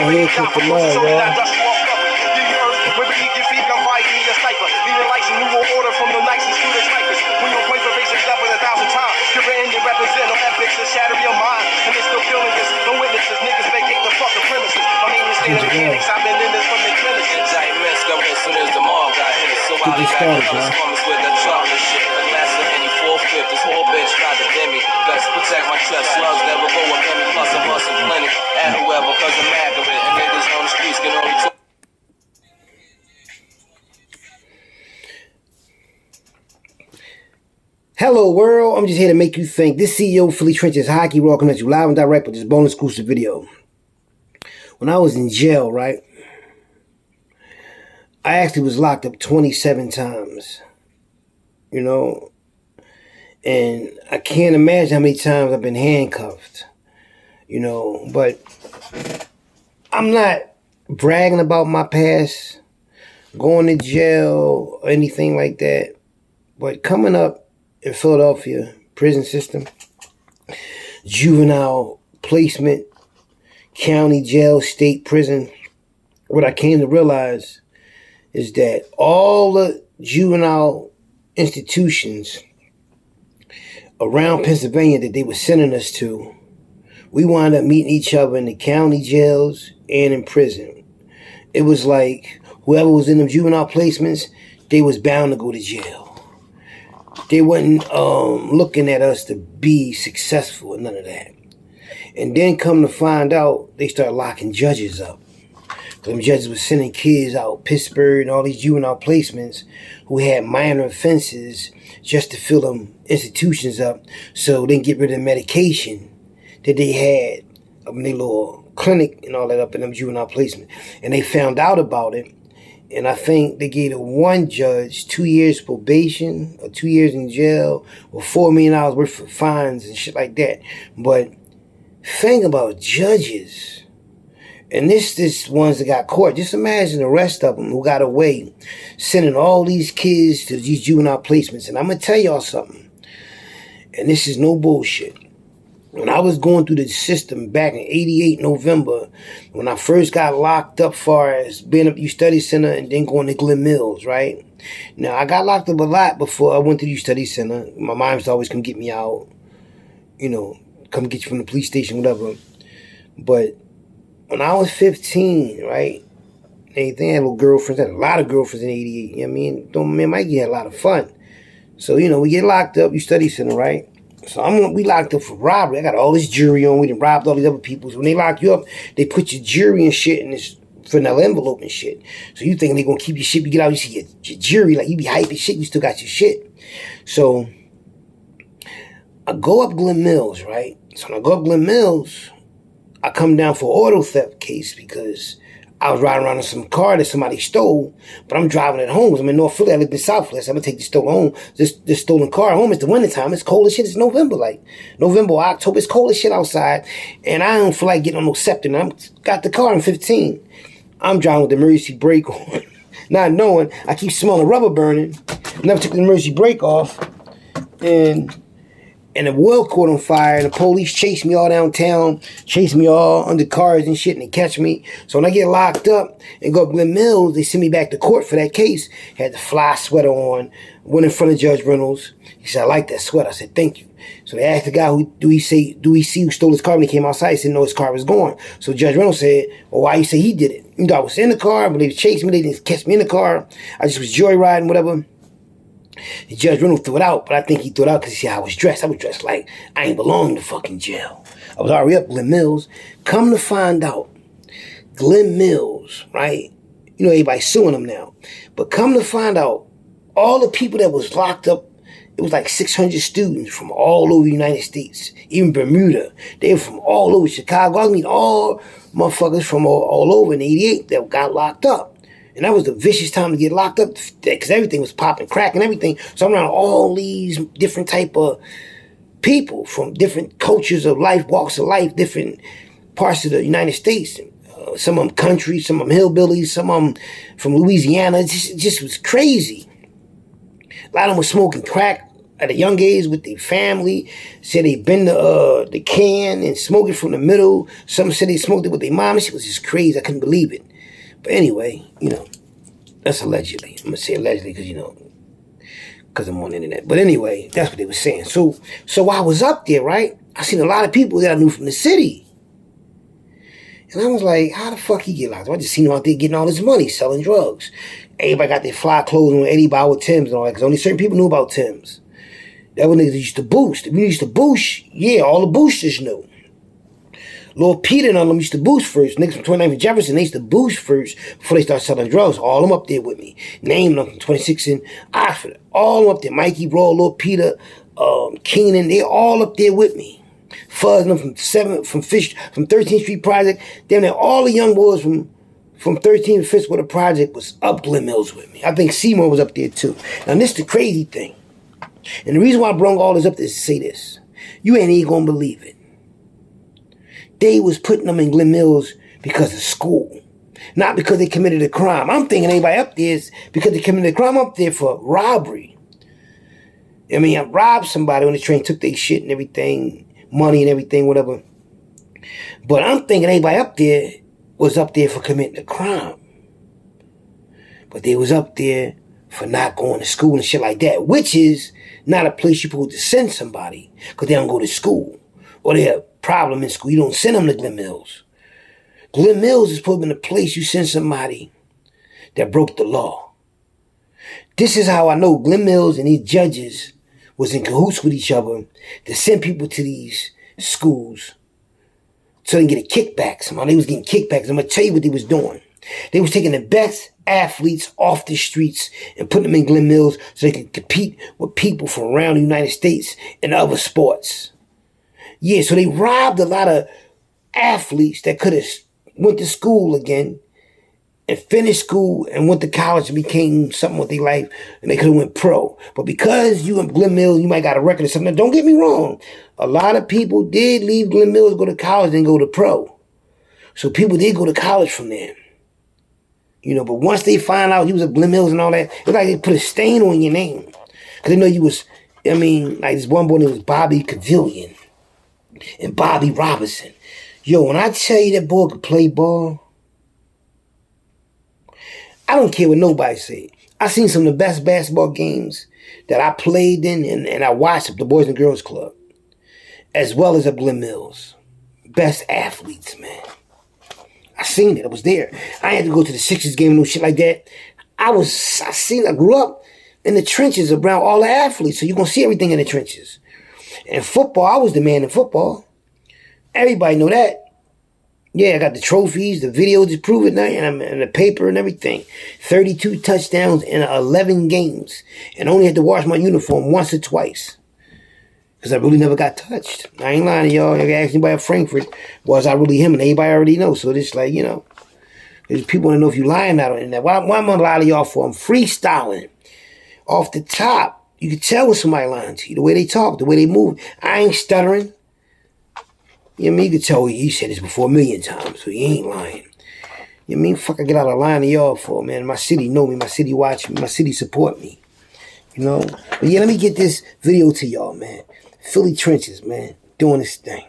my haircut tomorrow, y'all. Shatter your mind, and it's still feeling this. No witnesses, niggas vacate the fucking premises. My name is Stan Mechanics, I've been in this from the Genesis. I risk of it soon as the mall got hit. So I'll be back in the slums with that chocolate shit. A glass of any 4/5, this whole bitch tried to dim me. Best protect my chest, slugs never go up in me. Plus I'm hustling plenty at whoever, cause I'm accurate. And niggas on the streets can only talk. Hello world, I'm just here to make you think. This CEO Philly Trenches Hockey Raw coming at you live and direct with this bonus exclusive video. When I was in jail, right, I actually was locked up 27 times, you know, and I can't imagine how many times I've been handcuffed, you know, but I'm not bragging about my past, going to jail or anything like that, but coming up in Philadelphia prison system, juvenile placement, county jail, state prison, what I came to realize is that all the juvenile institutions around Pennsylvania that they were sending us to, we wound up meeting each other in the county jails and in prison. It was like whoever was in the juvenile placements, they was bound to go to jail. They wasn't looking at us to be successful and none of that. And then come to find out, they start locking judges up. Them judges were sending kids out, Pittsburgh and all these juvenile placements who had minor offenses just to fill them institutions up so they can get rid of the medication that they had in their little clinic and all that up in them juvenile placements. And they found out about it. And I think they gave one judge 2 years probation or 2 years in jail or $4 million worth of fines and shit like that. But think about judges. And this ones that got caught. Just imagine the rest of them who got away, sending all these kids to these juvenile placements. And I'm going to tell y'all something. And this is no bullshit. When I was going through the system back in 88 November, when I first got locked up far as being up at U Study Center and then going to Glen Mills, right? Now, I got locked up a lot before I went to U Study Center. My mom used to always come get me out, you know, come get you from the police station, whatever. But when I was 15, right, they had little girlfriends. I had a lot of girlfriends in 88. You know what I mean? Me and Mikey had a lot of fun. So, you know, we get locked up, U Study Center, right? So we locked up for robbery. I got all this jewelry on. We done robbed all these other people. So when they lock you up, they put your jewelry and shit in this vanilla envelope and shit. So you think they gonna keep your shit? You get out, you see your jewelry, like you be hyping shit. You still got your shit. So I go up Glen Mills, right? So when I go up Glen Mills, I come down for auto theft case because I was riding around in some car that somebody stole, but I'm driving it home. I'm in North Philly. I live in South Philly. So I'm going to take this stolen home. This stolen car home. It's the wintertime. It's cold as shit. It's November, like November or October. It's cold as shit outside. And I don't feel like getting on no septic. I got the car in 15. I'm driving with the emergency brake on. Not knowing, I keep smelling rubber burning. Never took the emergency brake off. And the world caught on fire, and the police chased me all downtown, chased me all under cars and shit, and they catch me. So when I get locked up and go to Glen Mills, they send me back to court for that case. Had the fly sweater on, went in front of Judge Reynolds. He said, I like that sweater. I said, thank you. So they asked the guy, do we see who stole his car when he came outside? He said, no, his car was gone. So Judge Reynolds said, well, why you say he did it? You know, I was in the car, but they chased me. They didn't catch me in the car. I just was joyriding, whatever. The Judge Reynolds threw it out, but I think he threw it out because he said I was dressed. I was dressed like I ain't belong to fucking jail. I was already up Glen Mills. Come to find out, Glen Mills, right? You know, everybody's suing them now. But come to find out, all the people that was locked up, it was like 600 students from all over the United States, even Bermuda. They were from all over Chicago. I mean, all motherfuckers from all over in 88 that got locked up. And that was the vicious time to get locked up because everything was popping, cracking, everything. So I'm around all these different type of people from different cultures of life, walks of life, different parts of the United States. Some of them country, some of them hillbillies, some of them from Louisiana. It just was crazy. A lot of them was smoking crack at a young age with their family. Said they been to the can and smoked it from the middle. Some said they smoked it with their mom. She was just crazy. I couldn't believe it. But anyway, that's allegedly. I'm gonna say allegedly because because I'm on the internet. But anyway, that's what they were saying. So while I was up there, right, I seen a lot of people that I knew from the city. And I was like, how the fuck he get locked up? I just seen him out there getting all this money, selling drugs. Everybody got their fly clothes on Eddie Bauer with Tim's and all that, because only certain people knew about Tim's. That was niggas that used to boost. If you used to boost, yeah, all the boosters knew. Lord Peter and all them used to boost first. Niggas from 29th and Jefferson, they used to boost first before they start selling drugs. All them up there with me. Name them from 26 in Oxford. All them up there. Mikey Raw, Lord Peter, Keenan, they all up there with me. Fuzz them from 13th Street Project. Then all the young boys from 13th and Fifth with the project was up Glen Mills with me. I think Seymour was up there too. Now this is the crazy thing. And the reason why I brought all this up is to say this. You ain't even gonna believe it. They was putting them in Glen Mills because of school. Not because they committed a crime. I'm thinking anybody up there is because they committed a crime up there for robbery. I mean, I robbed somebody on the train, took their shit and everything, money and everything, whatever. But I'm thinking anybody up there was up there for committing a crime. But they was up there for not going to school and shit like that, which is not a place you're supposed to send somebody because they don't go to school or they have a problem in school. You don't send them to Glen Mills. Glen Mills is supposed to be the place you send somebody that broke the law. This is how I know Glen Mills and these judges was in cahoots with each other to send people to these schools so they can get a kickback. Somehow they was getting kickbacks. I'm going to tell you what they was doing. They was taking the best athletes off the streets and putting them in Glen Mills so they could compete with people from around the United States and other sports. Yeah, so they robbed a lot of athletes that could have went to school again and finished school and went to college and became something with their life and they could have went pro. But because you in Glen Mills, you might got a record or something. Now, don't get me wrong. A lot of people did leave Glen Mills, go to college, and go to pro. So people did go to college from there. But once they find out you was at Glen Mills and all that, it's like they put a stain on your name. Because they know you was, like this one boy named was Bobby Cavillion and Bobby Robinson. Yo, when I tell you that boy could play ball, I don't care what nobody say. I seen some of the best basketball games that I played in and I watched at the Boys and Girls Club, as well as at Glen Mills. Best athletes, man. I seen it. I was there. I had to go to the Sixers game and no shit like that. I grew up in the trenches around all the athletes, so you're going to see everything in the trenches. And football, I was the man in football. Everybody know that. Yeah, I got the trophies, the videos to prove it now, and the paper and everything. 32 touchdowns in 11 games. And only had to wash my uniform once or twice. Because I really never got touched. I ain't lying to y'all. If you ask anybody at Frankfurt, was I really him? And everybody already knows. So it's like, there's people want to know if you lying out on that. Why am I going to lie to y'all for? I'm freestyling. Off the top, you can tell when somebody lying to you. The way they talk, the way they move. I ain't stuttering. You can tell he said this before a million times, so he ain't lying. Fuck I get out of line to y'all for, man. My city know me, my city watch me, my city support me. But yeah, let me get this video to y'all, man. Philly trenches, man, doing this thing.